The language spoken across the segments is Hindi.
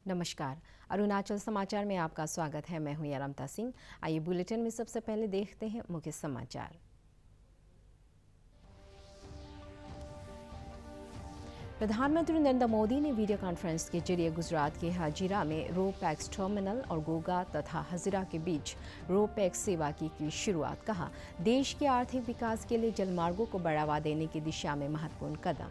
नमस्कार। अरुणाचल समाचार में आपका स्वागत है। मैं हूं यारमता सिंह। आइए बुलेटिन में सबसे पहले देखते हैं मुख्य समाचार। प्रधानमंत्री नरेंद्र मोदी ने वीडियो कॉन्फ्रेंस के जरिए गुजरात के हाजिरा में रो पैक्स टर्मिनल और गोगा तथा हजीरा के बीच रो पैक्स सेवा की शुरुआत। कहा, देश के आर्थिक विकास के लिए जलमार्गों को बढ़ावा देने की दिशा में महत्वपूर्ण कदम।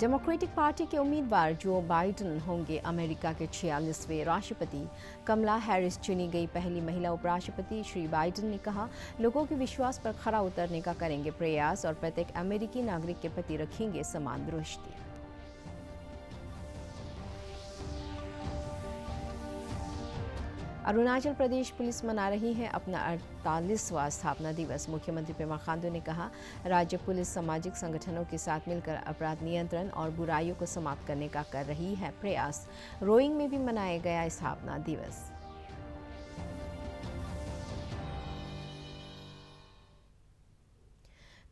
डेमोक्रेटिक पार्टी के उम्मीदवार जो बाइडेन होंगे अमेरिका के 46वें राष्ट्रपति। कमला हैरिस चुनी गई पहली महिला उपराष्ट्रपति। श्री बाइडेन ने कहा, लोगों के विश्वास पर खरा उतरने का करेंगे प्रयास और प्रत्येक अमेरिकी नागरिक के प्रति रखेंगे समान दृष्टि। अरुणाचल प्रदेश पुलिस मना रही है अपना 48वां स्थापना दिवस। मुख्यमंत्री पेमा खांडू ने कहा, राज्य पुलिस सामाजिक संगठनों के साथ मिलकर अपराध नियंत्रण और बुराइयों को समाप्त करने का कर रही है प्रयास। रोइंग में भी मनाया गया स्थापना दिवस।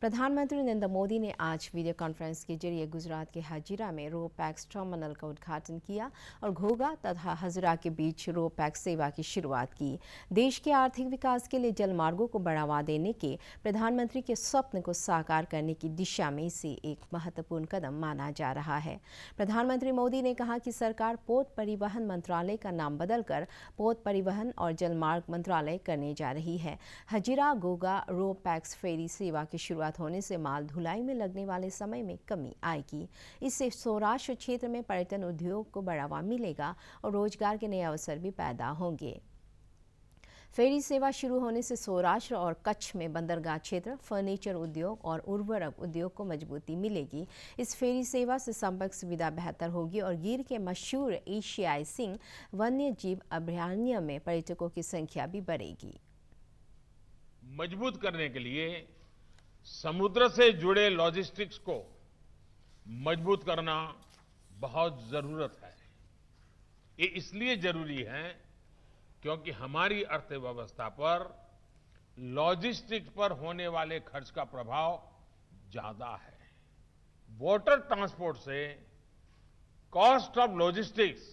प्रधानमंत्री नरेंद्र मोदी ने आज वीडियो कॉन्फ्रेंस के जरिए गुजरात के हाजिरा में रो पैक्स टर्मिनल का उद्घाटन किया और घोगा तथा हजरा के बीच रो पैक्स सेवा की शुरुआत की। देश के आर्थिक विकास के लिए जलमार्गों को बढ़ावा देने के प्रधानमंत्री के स्वप्न को साकार करने की दिशा में इसे एक महत्वपूर्ण कदम माना जा रहा है। प्रधानमंत्री मोदी ने कहा कि सरकार पोत परिवहन मंत्रालय का नाम बदलकर पोत परिवहन और जलमार्ग मंत्रालय करने जा रही है। Hazira Goga ro pax ferry सेवा की शुरुआत होने से माल ढुलाई में लगने वाले समय में कमी आएगी। इससे सौराष्ट्र क्षेत्र में पर्यटन उद्योग को बढ़ावा मिलेगा और रोजगार के नए अवसर भी पैदा होंगे। फेरी सेवा शुरू होने से सौराष्ट्र और कच्छ में बंदरगाह क्षेत्र, फर्नीचर उद्योग और उर्वरक उद्योग को मजबूती मिलेगी। इस फेरी सेवा से संपर्क सुविधा बेहतर होगी और गिर के मशहूर एशियाई सिंह वन्य जीव अभयारण्य में पर्यटकों की संख्या भी बढ़ेगी। मजबूत करने के लिए समुद्र से जुड़े लॉजिस्टिक्स को मजबूत करना बहुत जरूरत है। ये इसलिए जरूरी है क्योंकि हमारी अर्थव्यवस्था पर लॉजिस्टिक्स पर होने वाले खर्च का प्रभाव ज्यादा है। वाटर ट्रांसपोर्ट से कॉस्ट ऑफ लॉजिस्टिक्स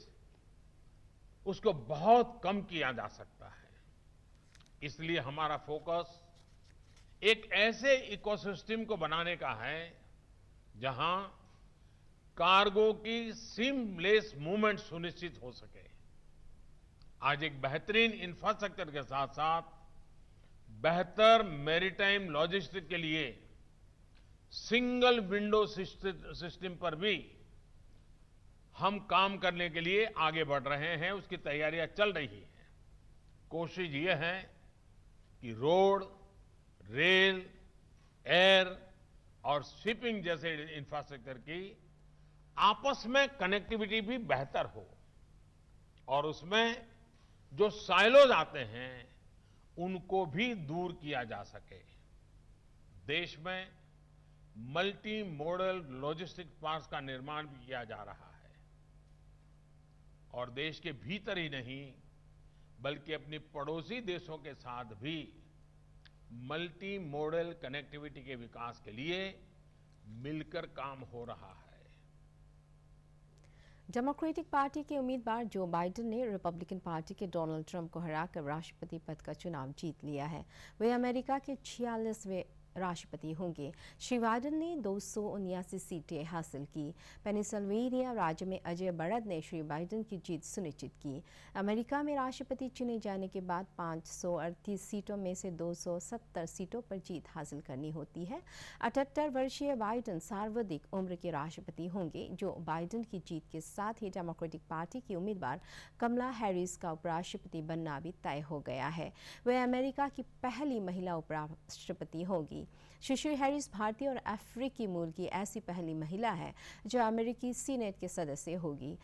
उसको बहुत कम किया जा सकता है। इसलिए हमारा फोकस एक ऐसे इकोसिस्टम को बनाने का है जहां कार्गो की सीमलेस मूवमेंट सुनिश्चित हो सके। आज एक बेहतरीन इंफ्रास्ट्रक्चर के साथ साथ बेहतर मैरीटाइम लॉजिस्टिक्स के लिए सिंगल विंडो सिस्टम पर भी हम काम करने के लिए आगे बढ़ रहे हैं। उसकी तैयारियां चल रही हैं। कोशिश ये है कि रोड, रेल, एयर और शिपिंग जैसे इंफ्रास्ट्रक्चर की आपस में कनेक्टिविटी भी बेहतर हो और उसमें जो साइलोज आते हैं उनको भी दूर किया जा सके। देश में मल्टी मॉडल लॉजिस्टिक पार्क्स का निर्माण भी किया जा रहा है और देश के भीतर ही नहीं बल्कि अपनी पड़ोसी देशों के साथ भी मल्टी मॉडल कनेक्टिविटी के विकास के लिए मिलकर काम हो रहा है। डेमोक्रेटिक पार्टी के उम्मीदवार जो बाइडेन ने रिपब्लिकन पार्टी के डोनाल्ड ट्रंप को हराकर राष्ट्रपति पद का चुनाव जीत लिया है। वे अमेरिका के 46वें राष्ट्रपति होंगे। श्री बाइडेन ने 279 सीटें हासिल की। पेनिसिल्वेनिया राज्य में अजय बढ़त ने श्री बाइडेन की जीत सुनिश्चित की। अमेरिका में राष्ट्रपति चुने जाने के बाद 538 सीटों में से 270 सीटों पर जीत हासिल करनी होती है। 78 वर्षीय बाइडेन सर्वाधिक उम्र के राष्ट्रपति होंगे। जो बाइडेन की जीत के साथ ही डेमोक्रेटिक पार्टी की उम्मीदवार कमला हैरिस का उपराष्ट्रपति बनना भी तय हो गया है। वह अमेरिका की पहली महिला उपराष्ट्रपति होगी। सुश्री हैरिस भारतीय और अफ्रीकी मूल की ऐसी पहली महिला है जो अमेरिकी सीनेट के सदस्य होगी।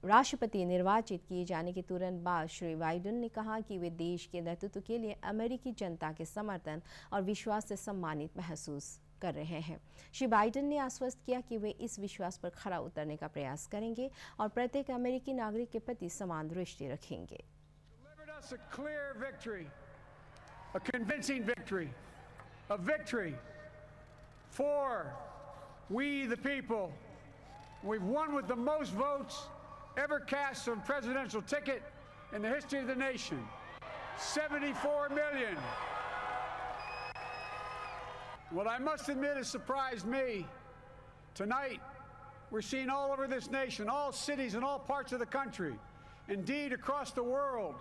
राष्ट्रपति निर्वाचित किए जाने के तुरंत बाद श्री बाइडेन ने कहा कि वे देश के नेतृत्व के लिए अमेरिकी जनता के समर्थन और विश्वास से सम्मानित महसूस कर रहे हैं। श्री बाइडेन ने आश्वस्त किया कि वे इस विश्वास पर खरा उतरने का प्रयास करेंगे और प्रत्येक अमेरिकी नागरिक के प्रति समान दृष्टि रखेंगे। A victory for we the people. We've won with the most votes ever cast on a presidential ticket in the history of the nation. 74 million. What I must admit has surprised me. Tonight, we're seeing all over this nation, all cities and all parts of the country, indeed across the world,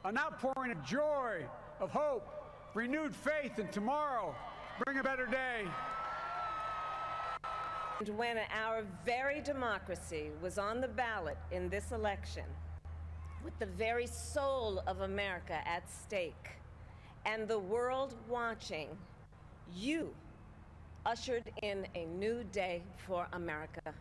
an outpouring of joy, of hope, renewed faith in tomorrow. Bring a better day. When our very democracy was on the ballot in this election, with the very soul of America at stake, and the world watching, you ushered in a new day for America.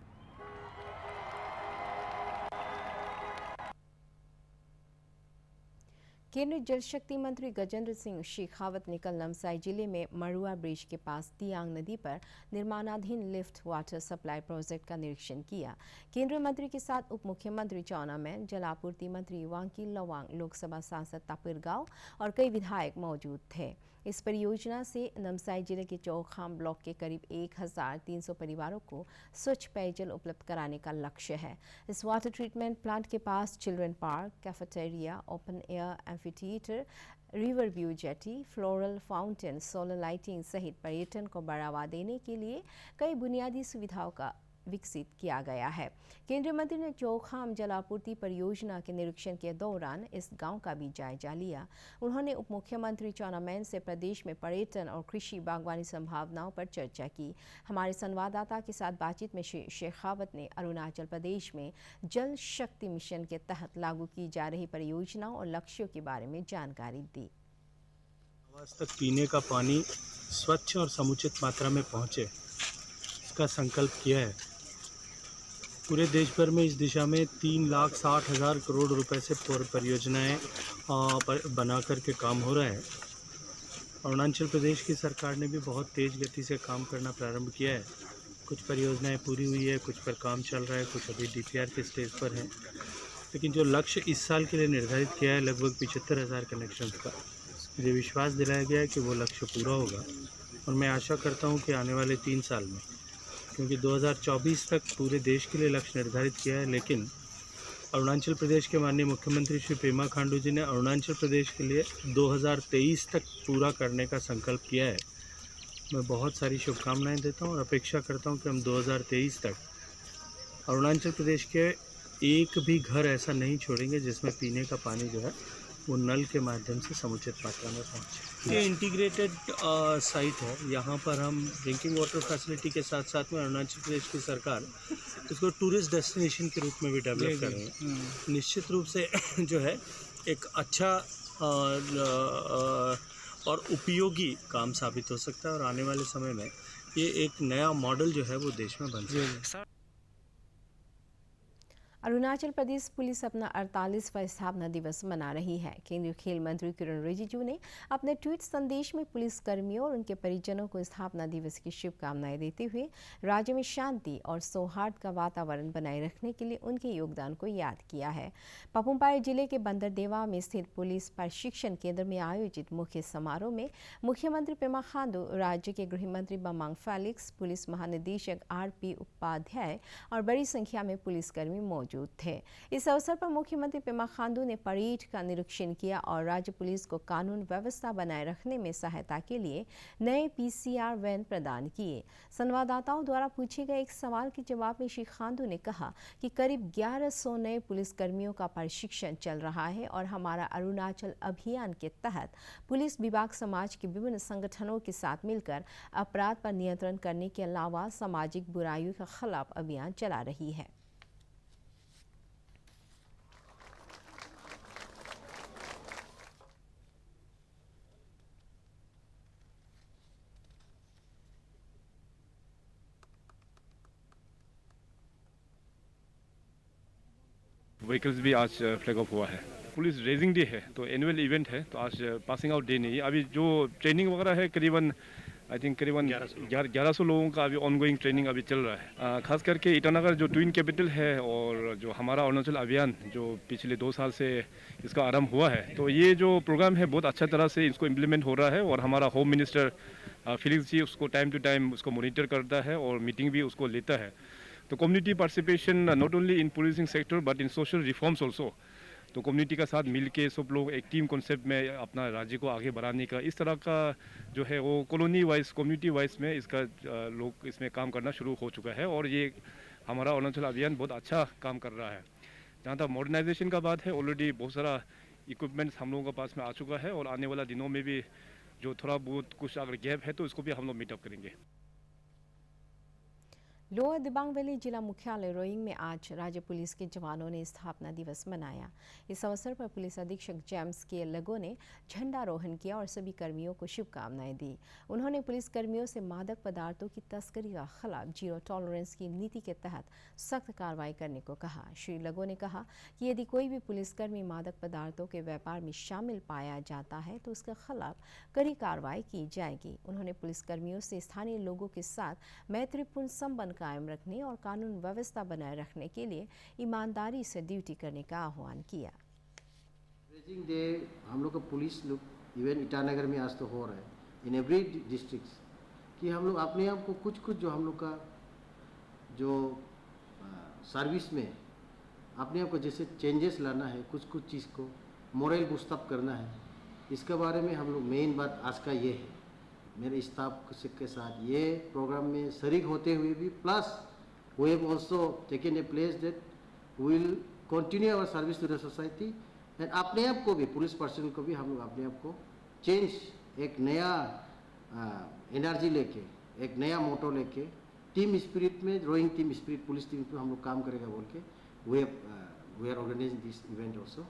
केंद्रीय जल शक्ति मंत्री गजेंद्र सिंह शेखावत ने कल नामसाई जिले में मरुआ ब्रिज के पास तियांग नदी पर निर्माणाधीन लिफ्ट वाटर सप्लाई प्रोजेक्ट का निरीक्षण किया। केंद्रीय मंत्री के साथ उप मुख्यमंत्री चाउना मैन, जल आपूर्ति मंत्री वांकी लोवांग, लोकसभा सांसद तापिर गाव और कई विधायक मौजूद थे। इस परियोजना से नामसाई जिले के चौखाम ब्लॉक के करीब 1300 परिवारों को स्वच्छ पेयजल उपलब्ध कराने का लक्ष्य है। इस वाटर ट्रीटमेंट प्लांट के पास children park, cafeteria, open air amphitheatre, river view jetty, floral fountain, solar lighting सहित पर्यटन को बढ़ावा देने के लिए कई बुनियादी सुविधाओं का विकसित किया गया है। केंद्रीय मंत्री ने चौखाम जलापूर्ति परियोजना के निरीक्षण के दौरान इस गांव का भी जायजा लिया। उन्होंने उप मुख्यमंत्री चाउना मैन से प्रदेश में पर्यटन और कृषि बागवानी संभावनाओं पर चर्चा की। हमारे संवाददाता के साथ बातचीत में श्री शेखावत ने अरुणाचल प्रदेश में जल शक्ति मिशन के तहत लागू की जा रही परियोजनाओं और लक्ष्यों के बारे में जानकारी दी। आज तक पीने का पानी स्वच्छ और समुचित मात्रा में पहुँचे, इसका संकल्प किया है। पूरे देश भर में इस दिशा में 3,60,000 करोड़ रुपए से परियोजनाएं बना करके काम हो रहा है। अरुणाचल प्रदेश की सरकार ने भी बहुत तेज़ गति से काम करना प्रारंभ किया है। कुछ परियोजनाएं पूरी हुई है, कुछ पर काम चल रहा है, कुछ अभी DPR के स्टेज पर हैं। लेकिन जो लक्ष्य इस साल के लिए निर्धारित किया है लगभग 75,000 कनेक्शन का, मुझे विश्वास दिलाया गया है कि वो लक्ष्य पूरा होगा। और मैं आशा करता हूँ कि आने वाले 3 साल में, क्योंकि 2024 तक पूरे देश के लिए लक्ष्य निर्धारित किया है, लेकिन अरुणाचल प्रदेश के माननीय मुख्यमंत्री श्री पेमा खांडू जी ने अरुणाचल प्रदेश के लिए 2023 तक पूरा करने का संकल्प किया है। मैं बहुत सारी शुभकामनाएं देता हूं और अपेक्षा करता हूं कि हम 2023 तक अरुणाचल प्रदेश के एक भी घर ऐसा नहीं छोड़ेंगे जिसमें पीने का पानी जो है वो नल के माध्यम से समुचित मात्रा में पहुँचे। ये इंटीग्रेटेड साइट है। यहाँ पर हम ड्रिंकिंग वाटर फैसिलिटी के साथ साथ में अरुणाचल प्रदेश की सरकार इसको टूरिस्ट डेस्टिनेशन के रूप में भी डेवलप कर रही है। निश्चित रूप से जो है एक अच्छा और उपयोगी काम साबित हो सकता है और आने वाले समय में ये एक नया मॉडल जो है वो देश में बन सकता है। अरुणाचल प्रदेश पुलिस अपना 48वां स्थापना दिवस मना रही है। केंद्रीय खेल मंत्री किरण रिजिजू ने अपने ट्वीट संदेश में पुलिस कर्मियों और उनके परिजनों को स्थापना दिवस की शुभकामनाएं देते हुए राज्य में शांति और सौहार्द का वातावरण बनाए रखने के लिए उनके योगदान को याद किया है। पापुमपारे जिले के बंदरदेवा में स्थित पुलिस प्रशिक्षण केंद्र में आयोजित मुख्य समारोह में मुख्यमंत्री पेमा खांडू, राज्य के गृह मंत्री बामांग फेलिक्स, पुलिस महानिदेशक RP उपाध्याय और बड़ी संख्या में पुलिसकर्मी मौजूद थे। इस अवसर पर मुख्यमंत्री पेमा खांडू ने परेड का निरीक्षण किया और राज्य पुलिस को कानून व्यवस्था बनाए रखने में सहायता के लिए नए PCR वैन प्रदान किए। संवाददाताओं द्वारा पूछे गए एक सवाल के जवाब में श्री खांडू ने कहा कि करीब 1100 नए पुलिसकर्मियों का प्रशिक्षण चल रहा है और हमारा अरुणाचल अभियान के तहत पुलिस विभाग समाज के विभिन्न संगठनों के साथ मिलकर अपराध पर नियंत्रण करने के अलावा सामाजिक बुराइयों के खिलाफ अभियान चला रही है। व्हीकल्स भी आज फ्लैग ऑफ हुआ है। पुलिस रेजिंग डे है तो एनुअल इवेंट है, तो आज पासिंग आउट डे नहीं है। अभी जो ट्रेनिंग वगैरह है करीबन 1100 लोगों का अभी ऑनगोइंग ट्रेनिंग अभी चल रहा है। खास करके ईटानगर जो ट्विन कैपिटल है और जो हमारा अरुणाचल अभियान जो पिछले 2 साल से इसका आरंभ हुआ है, तो ये जो प्रोग्राम है बहुत अच्छा तरह से इसको इम्प्लीमेंट हो रहा है और हमारा होम मिनिस्टर फिलिक्स जी उसको टाइम टू टाइम उसको मॉनिटर करता है और मीटिंग भी उसको लेता है। तो community participation not only in policing sector but in social reforms also. तो कम्युनिटी का साथ मिल के सब लोग एक टीम कॉन्सेप्ट में अपना राज्य को आगे बढ़ाने का इस तरह का जो है वो कॉलोनी वाइज कम्युनिटी वाइज में इसका लोग इसमें काम करना शुरू हो चुका है और ये हमारा अरुणाचल अभियान बहुत अच्छा काम कर रहा है। जहाँ तक मॉडर्नाइजेशन का बात है, ऑलरेडी बहुत सारा इक्विपमेंट्स हम लोगों के पास में आ चुका है और आने वाला दिनों में भी जो थोड़ा बहुत कुछ अगर गैप है तो इसको भी हम लोग मीटअप करेंगे। लोअर दिबांग वैली जिला मुख्यालय रोइंग में आज राज्य पुलिस के जवानों ने स्थापना दिवस मनाया। इस अवसर पर पुलिस अधीक्षक जेम्स के लगो ने झंडारोहण किया और सभी कर्मियों को शुभकामनाएं दी। उन्होंने पुलिस कर्मियों से मादक पदार्थों की तस्करी के खिलाफ जीरो टॉलरेंस की नीति के तहत सख्त कार्रवाई करने को कहा। श्री लगो ने कहा कि यदि कोई भी पुलिसकर्मी मादक पदार्थों के व्यापार में शामिल पाया जाता है तो उसके खिलाफ कड़ी कार्रवाई की जाएगी। उन्होंने पुलिसकर्मियों से स्थानीय लोगों के साथ मैत्रीपूर्ण संबंध कायम रखने और कानून व्यवस्था बनाए रखने के लिए ईमानदारी से ड्यूटी करने का आह्वान किया। रेजिंग डे हम लोग का पुलिस लोग इवन ईटानगर में आज तो हो रहा है इन एवरी डिस्ट्रिक्ट कि हम लोग अपने आप को कुछ जो हम लोग का जो सर्विस में अपने आप को जैसे चेंजेस लाना है, कुछ चीज़ को मोरल बूस्टअप करना है, इसके बारे में हम लोग मेन बात आज का ये है। मेरे स्टाफ के साथ ये प्रोग्राम में शरीक होते हुए भी plus we have also taken a place that will continue our service to the society and अपने आप को भी पुलिस पर्सन को भी हम लोग अपने आप को चेंज एक नया एनर्जी लेके एक नया मोटो लेके टीम स्पिरिट में rowing team spirit police team पे हम लोग काम करेगा बोल के we are organising this event also.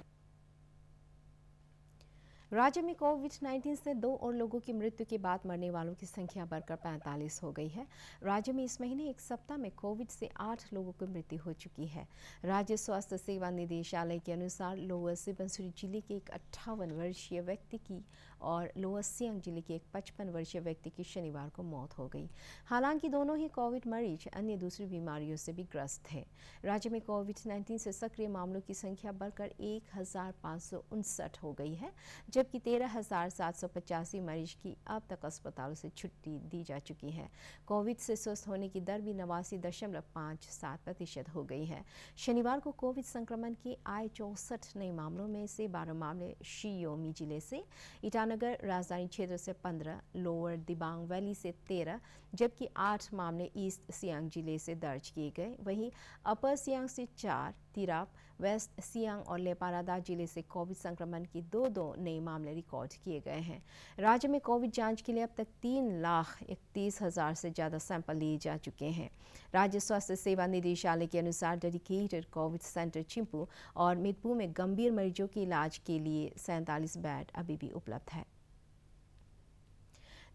राज्य में कोविड-19 से 2 और लोगों की मृत्यु के बाद मरने वालों की संख्या बढ़कर 45 हो गई है। राज्य में इस महीने एक सप्ताह में कोविड से 8 लोगों की मृत्यु हो चुकी है। राज्य स्वास्थ्य सेवा निदेशालय के अनुसार लोअर सुबनसिरी जिले के एक 58 वर्षीय व्यक्ति की और लोअर सियांग जिले के एक 55 वर्षीय व्यक्ति की शनिवार को मौत हो गई। हालांकि दोनों ही कोविड मरीज अन्य दूसरी बीमारियों से भी ग्रस्त थे। राज्य में कोविड-19 से सक्रिय मामलों की संख्या बढ़कर 1559 हो गई है, जबकि 13,785 मरीज की अब तक अस्पतालों से छुट्टी दी जा चुकी है। कोविड से स्वस्थ होने की दर भी 89.57% हो गई है। शनिवार को कोविड संक्रमण के आए 64 नए मामलों में से 12 मामले शी योमी जिले से, ईटानगर राजधानी क्षेत्र से 15, लोअर दिबांग वैली से 13, जबकि 8 मामले ईस्ट सियांग जिले से दर्ज किए गए। वहीं अपर सियांग से 4, तिराप, वेस्ट सियांग और लेपारादा जिले से कोविड संक्रमण के 2 नए मामले रिकॉर्ड किए गए हैं। राज्य में कोविड जांच के लिए अब तक 3,31,000 से ज़्यादा सैंपल लिए जा चुके हैं। राज्य स्वास्थ्य सेवा निदेशालय के अनुसार डेडिकेटेड कोविड सेंटर चिंपू और मिदपू में गंभीर मरीजों के इलाज के लिए 47 बेड अभी भी उपलब्ध है।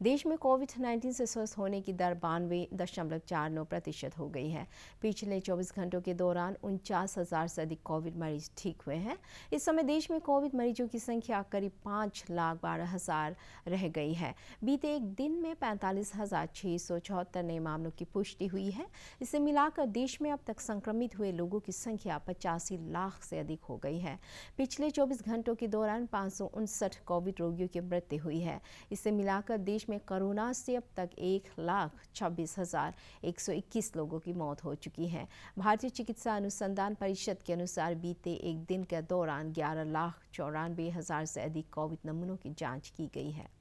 देश में कोविड-19 से स्वस्थ होने की दर 92.49% हो गई है। पिछले 24 घंटों के दौरान 49,000 से अधिक कोविड मरीज ठीक हुए हैं। इस समय देश में कोविड मरीजों की संख्या करीब 5,12,000 रह गई है। बीते एक दिन में 45,674 नए मामलों की पुष्टि हुई है। इसे मिलाकर देश में अब तक संक्रमित हुए लोगों की संख्या 85 लाख से अधिक हो गई है। पिछले 24 घंटों के दौरान 559 कोविड रोगियों की मृत्यु हुई है। इसे मिलाकर देश में कोरोना से अब तक 1,26,121 लोगों की मौत हो चुकी है। भारतीय चिकित्सा अनुसंधान परिषद के अनुसार बीते एक दिन के दौरान 11,94,000 से अधिक कोविड नमूनों की जांच की गई है।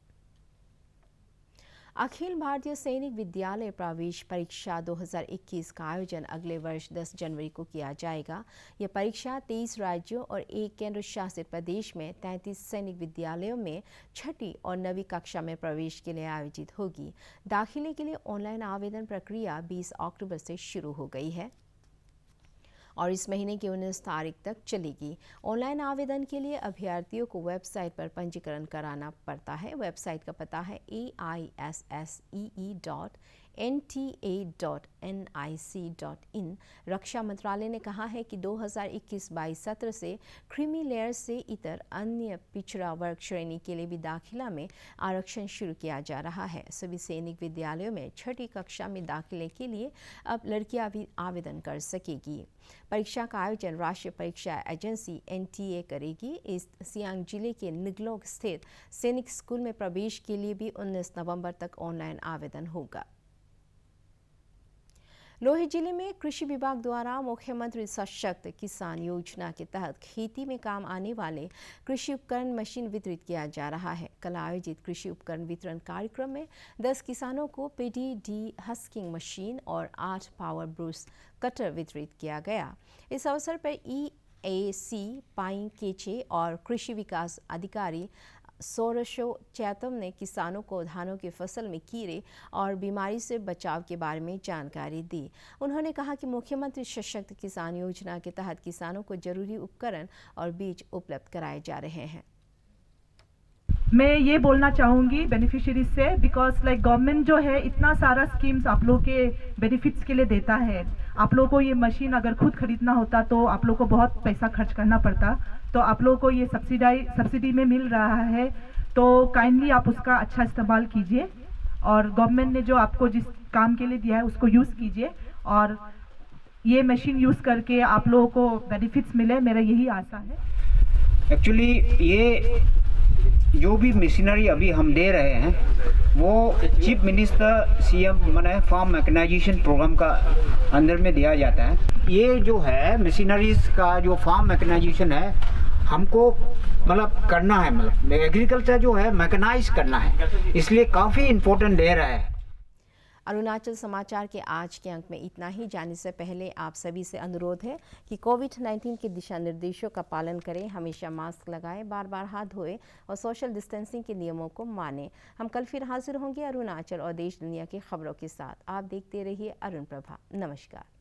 अखिल भारतीय सैनिक विद्यालय प्रवेश परीक्षा 2021 का आयोजन अगले वर्ष 10 जनवरी को किया जाएगा। यह परीक्षा 23 राज्यों और 1 केंद्र शासित प्रदेश में 33 सैनिक विद्यालयों में 6ठी और 9वीं कक्षा में प्रवेश के लिए आयोजित होगी। दाखिले के लिए ऑनलाइन आवेदन प्रक्रिया 20 अक्टूबर से शुरू हो गई है और इस महीने की 19 तारीख तक चलेगी। ऑनलाइन आवेदन के लिए अभ्यर्थियों को वेबसाइट पर पंजीकरण कराना पड़ता है। वेबसाइट का पता है aissee.nic.in nta.nic.in। रक्षा मंत्रालय ने कहा है कि 2021-22 सत्र से क्रीमी लेयर से इतर अन्य पिछड़ा वर्ग श्रेणी के लिए भी दाखिला में आरक्षण शुरू किया जा रहा है। सभी सैनिक विद्यालयों में 6ठी कक्षा में दाखिले के लिए अब लड़कियां भी आवेदन कर सकेगी। परीक्षा का आयोजन राष्ट्रीय परीक्षा एजेंसी NTA करेगी। ईस्ट सियांग जिले के निगलोक स्थित सैनिक स्कूल में प्रवेश के लिए भी 19 नवंबर तक ऑनलाइन आवेदन होगा। लोहित जिले में कृषि विभाग द्वारा मुख्यमंत्री सशक्त किसान योजना के तहत खेती में काम आने वाले कृषि उपकरण मशीन वितरित किया जा रहा है। कल आयोजित कृषि उपकरण वितरण कार्यक्रम में 10 किसानों को PDD हस्किंग मशीन और 8 पावर ब्रूस कटर वितरित किया गया। इस अवसर पर EAC पाइन केचे और कृषि विकास अधिकारी सोरशो चैतम ने किसानों को धानों की फसल में कीड़े और बीमारी से बचाव के बारे में जानकारी दी। उन्होंने कहा कि मुख्यमंत्री सशक्त किसान योजना के तहत किसानों को जरूरी उपकरण और बीज उपलब्ध कराए जा रहे हैं। मैं ये बोलना चाहूँगी बेनिफिशियरीज से, बिकॉज लाइक गवर्नमेंट जो है इतना सारा स्कीम्स आप लोग के बेनिफिट्स के लिए देता है। आप लोग को ये मशीन अगर खुद खरीदना होता तो आप लोग को बहुत पैसा खर्च करना पड़ता, तो आप लोग को ये सब्सिडी में मिल रहा है, तो काइंडली आप उसका अच्छा इस्तेमाल कीजिए और गवर्नमेंट ने जो आपको जिस काम के लिए दिया है उसको यूज़ कीजिए और ये मशीन यूज़ करके आप लोगों को बेनिफिट्स मिले, मेरा यही आशा है। एक्चुअली ये जो भी मशीनरी अभी हम दे रहे हैं वो चीफ मिनिस्टर CM माने फार्म मैकेनाइजेशन प्रोग्राम का अंदर में दिया जाता है। ये जो है मशीनरीज का जो फार्म मैकेनाइजेशन है हमको मतलब करना है, मतलब एग्रीकल्चर जो है मैकेनाइज करना है, इसलिए काफ़ी इम्पोर्टेंट दे रहा है। अरुणाचल समाचार के आज के अंक में इतना ही। जाने से पहले आप सभी से अनुरोध है कि कोविड-19 के दिशा निर्देशों का पालन करें, हमेशा मास्क लगाएं, बार बार हाथ धोएं और सोशल डिस्टेंसिंग के नियमों को मानें। हम कल फिर हाजिर होंगे अरुणाचल और देश दुनिया की खबरों के साथ। आप देखते रहिए अरुण प्रभा। नमस्कार।